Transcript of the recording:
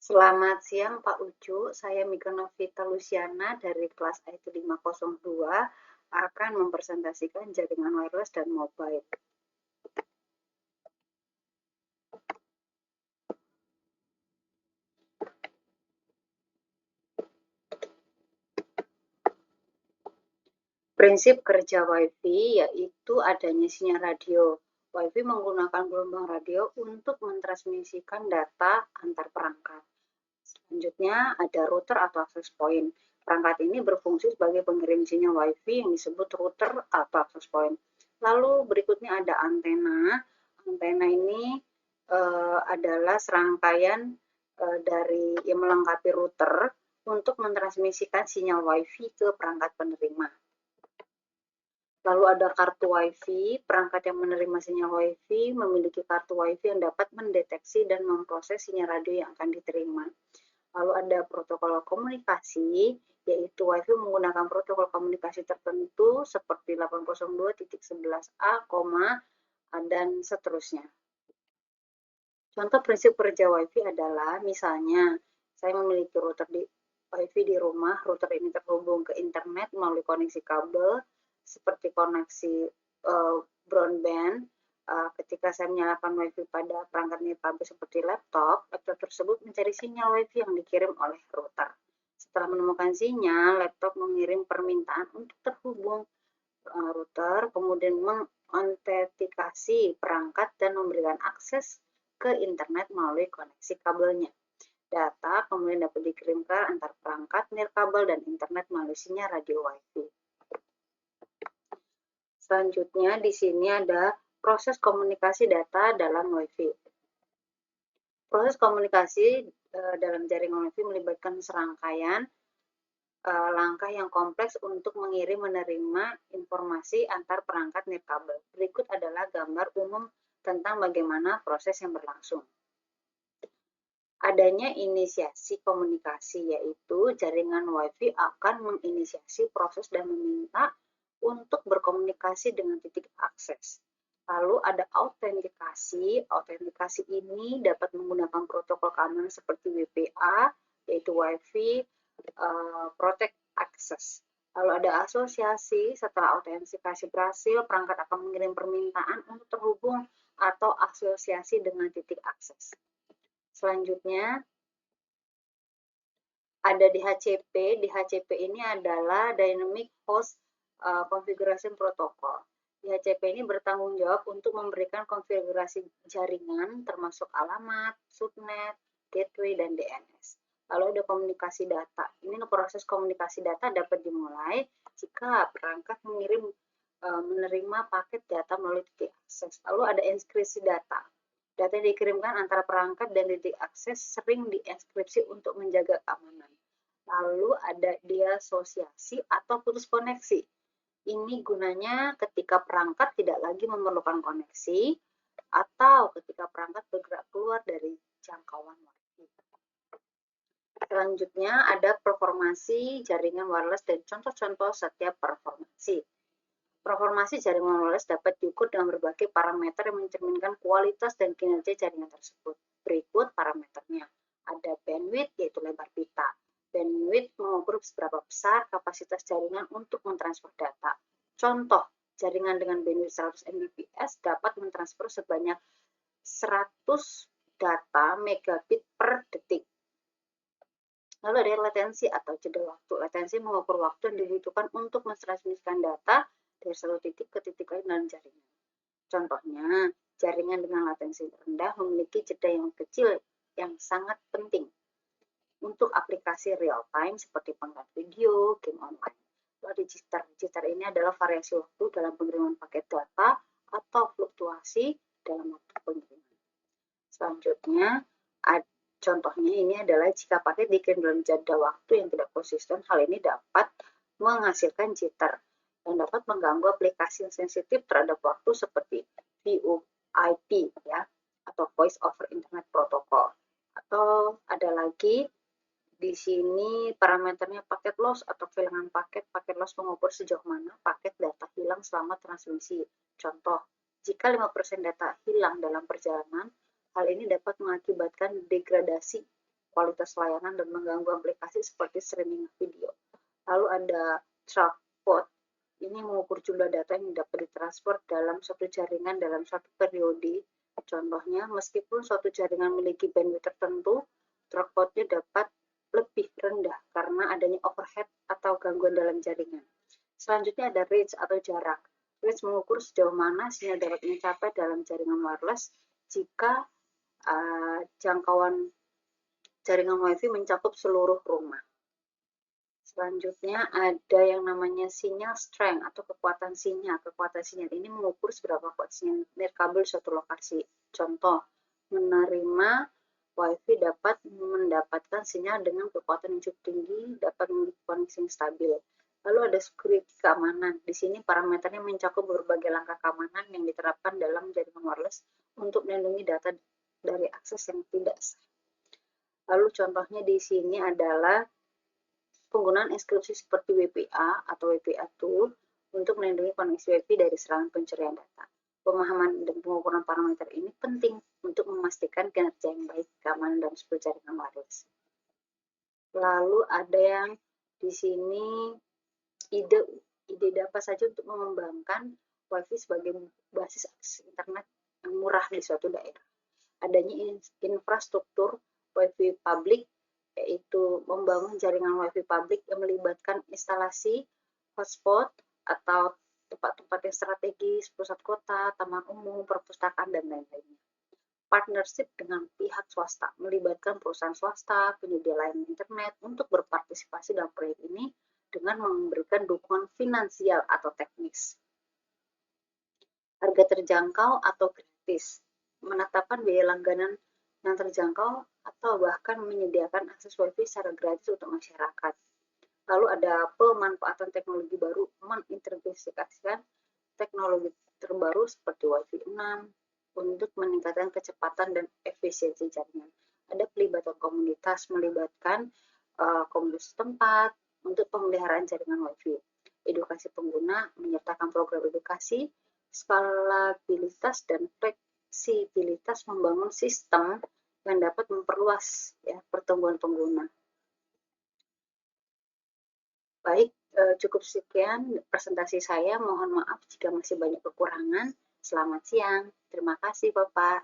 Selamat siang Pak Ucu, saya Mika Novita Luciana dari kelas IT 502 akan mempresentasikan jaringan wireless dan mobile. Prinsip kerja Wi-Fi yaitu adanya sinyal radio. Wi-Fi menggunakan gelombang radio untuk mentransmisikan data antar perangkat. Selanjutnya ada router atau access point. Perangkat ini berfungsi sebagai pengirim sinyal Wi-Fi yang disebut router atau access point. Lalu berikutnya ada antena. Antena ini adalah serangkaian dari yang melengkapi router untuk mentransmisikan sinyal Wi-Fi ke perangkat penerima. Lalu ada kartu Wi-Fi. Perangkat yang menerima sinyal Wi-Fi memiliki kartu Wi-Fi yang dapat mendeteksi dan memproses sinyal radio yang akan diterima. Lalu ada protokol komunikasi, yaitu Wi-Fi menggunakan protokol komunikasi tertentu seperti 802.11a, dan seterusnya. Contoh prinsip kerja Wi-Fi adalah, misalnya, saya memiliki router Wi-Fi di rumah, router ini terhubung ke internet melalui koneksi kabel, seperti koneksi broadband. Ketika saya menyalakan Wi-Fi pada perangkat nirkabel seperti laptop tersebut mencari sinyal Wi-Fi yang dikirim oleh router. Setelah menemukan sinyal, laptop mengirim permintaan untuk terhubung router, kemudian mengotentikasi perangkat dan memberikan akses ke internet melalui koneksi kabelnya. Data kemudian dapat dikirimkan antar perangkat nirkabel dan internet melalui sinyal radio Wi-Fi. Selanjutnya di sini ada proses komunikasi data dalam Wi-Fi. Proses komunikasi dalam jaringan Wi-Fi melibatkan serangkaian langkah yang kompleks untuk mengirim menerima informasi antar perangkat nirkabel. Berikut adalah gambar umum tentang bagaimana proses yang berlangsung. Adanya inisiasi komunikasi, yaitu jaringan Wi-Fi akan menginisiasi proses dan meminta untuk berkomunikasi dengan titik akses. Lalu ada autentikasi. Autentikasi ini dapat menggunakan protokol keamanan seperti WPA, yaitu Wi-Fi Protect Access. Lalu ada asosiasi. Setelah autentikasi berhasil, perangkat akan mengirim permintaan untuk terhubung atau asosiasi dengan titik akses. Selanjutnya ada DHCP. DHCP ini adalah Dynamic Host Configuration Protocol. DHCP ini bertanggung jawab untuk memberikan konfigurasi jaringan termasuk alamat, subnet, gateway, dan DNS. Lalu ada komunikasi data. Ini proses komunikasi data dapat dimulai jika perangkat menerima paket data melalui titik akses. Lalu ada enkripsi data. Data yang dikirimkan antara perangkat dan titik akses sering dienkripsi untuk menjaga keamanan. Lalu ada diasosiasi atau putus koneksi. Ini gunanya ketika perangkat tidak lagi memerlukan koneksi atau ketika perangkat bergerak keluar dari jangkauan Wi-Fi. Selanjutnya ada performasi jaringan wireless dan contoh-contoh setiap performasi. Performasi jaringan wireless dapat diukur dengan berbagai parameter yang mencerminkan kualitas dan kinerja jaringan tersebut. Berikut parameternya. Ada bandwidth, yaitu lebar pita. Bandwidth mengukur seberapa besar kapasitas jaringan untuk mentransfer data. Contoh, jaringan dengan bandwidth 100 Mbps dapat mentransfer sebanyak 100 data megabit per detik. Lalu ada latensi atau jeda waktu. Latensi mengukur waktu yang dibutuhkan untuk mentransmisikan data dari satu titik ke titik lain dalam jaringan. Contohnya, jaringan dengan latensi rendah memiliki jeda yang kecil yang sangat penting untuk aplikasi real time seperti penggunaan video, game online. Lalu jitter. Jitter ini adalah variasi waktu dalam pengiriman paket data atau fluktuasi dalam waktu pengiriman. Selanjutnya, contohnya ini adalah jika paket dikirim dalam jeda waktu yang tidak konsisten, hal ini dapat menghasilkan jitter yang dapat mengganggu aplikasi yang sensitif terhadap waktu seperti VoIP ya, atau Voice over Internet Protocol. Atau ada lagi di sini parameternya paket loss atau kehilangan paket. Paket loss mengukur sejauh mana paket data hilang selama transmisi. Contoh, jika 5% data hilang dalam perjalanan, hal ini dapat mengakibatkan degradasi kualitas layanan dan mengganggu aplikasi seperti streaming video. Lalu ada trackport. Ini mengukur jumlah data yang dapat ditransfer dalam suatu jaringan dalam suatu periode. Contohnya, meskipun suatu jaringan memiliki bandwidth tertentu, trackport-nya dapat lebih rendah karena adanya overhead atau gangguan dalam jaringan. Selanjutnya ada range atau jarak. Range mengukur sejauh mana sinyal dapat mencapai dalam jaringan wireless jika jangkauan jaringan WiFi mencakup seluruh rumah. Selanjutnya ada yang namanya sinyal strength atau kekuatan sinyal. Kekuatan sinyal ini mengukur seberapa kuat sinyal nirkabel suatu lokasi. Contoh, menerima WiFi dapat mendapatkan sinyal dengan kekuatan yang cukup tinggi, dapat memiliki koneksi yang stabil. Lalu ada security keamanan. Di sini parameternya mencakup berbagai langkah keamanan yang diterapkan dalam jaringan wireless untuk melindungi data dari akses yang tidak sah. Lalu contohnya di sini adalah penggunaan inskripsi seperti WPA atau WPA tool untuk melindungi koneksi WiFi dari serangan pencurian data. Pemahaman dan pengukuran parameter ini penting untuk memastikan kinerja yang baik, keamanan dan sebuah jaringan wireless. Lalu ada yang di sini ide apa saja untuk mengembangkan WiFi sebagai basis akses internet yang murah di suatu daerah. Adanya infrastruktur WiFi publik, yaitu membangun jaringan WiFi publik yang melibatkan instalasi hotspot atau tempat-tempat yang strategis, pusat kota, taman umum, perpustakaan, dan lain-lainnya. Partnership dengan pihak swasta, melibatkan perusahaan swasta, penyedia layanan internet untuk berpartisipasi dalam proyek ini dengan memberikan dukungan finansial atau teknis. Harga terjangkau atau gratis, menetapkan biaya langganan yang terjangkau atau bahkan menyediakan akses WiFi secara gratis untuk masyarakat. Lalu ada pemanfaatan teknologi baru, mengintegrasikan teknologi terbaru seperti WiFi 6 untuk meningkatkan kecepatan dan efisiensi jaringan. Ada pelibatan komunitas, melibatkan komunitas tempat untuk pemeliharaan jaringan WiFi. Edukasi pengguna, menyertakan program edukasi, skalabilitas dan fleksibilitas membangun sistem yang dapat memperluas pertumbuhan pengguna. Baik, cukup sekian presentasi saya. Mohon maaf jika masih banyak kekurangan. Selamat siang. Terima kasih, Bapak.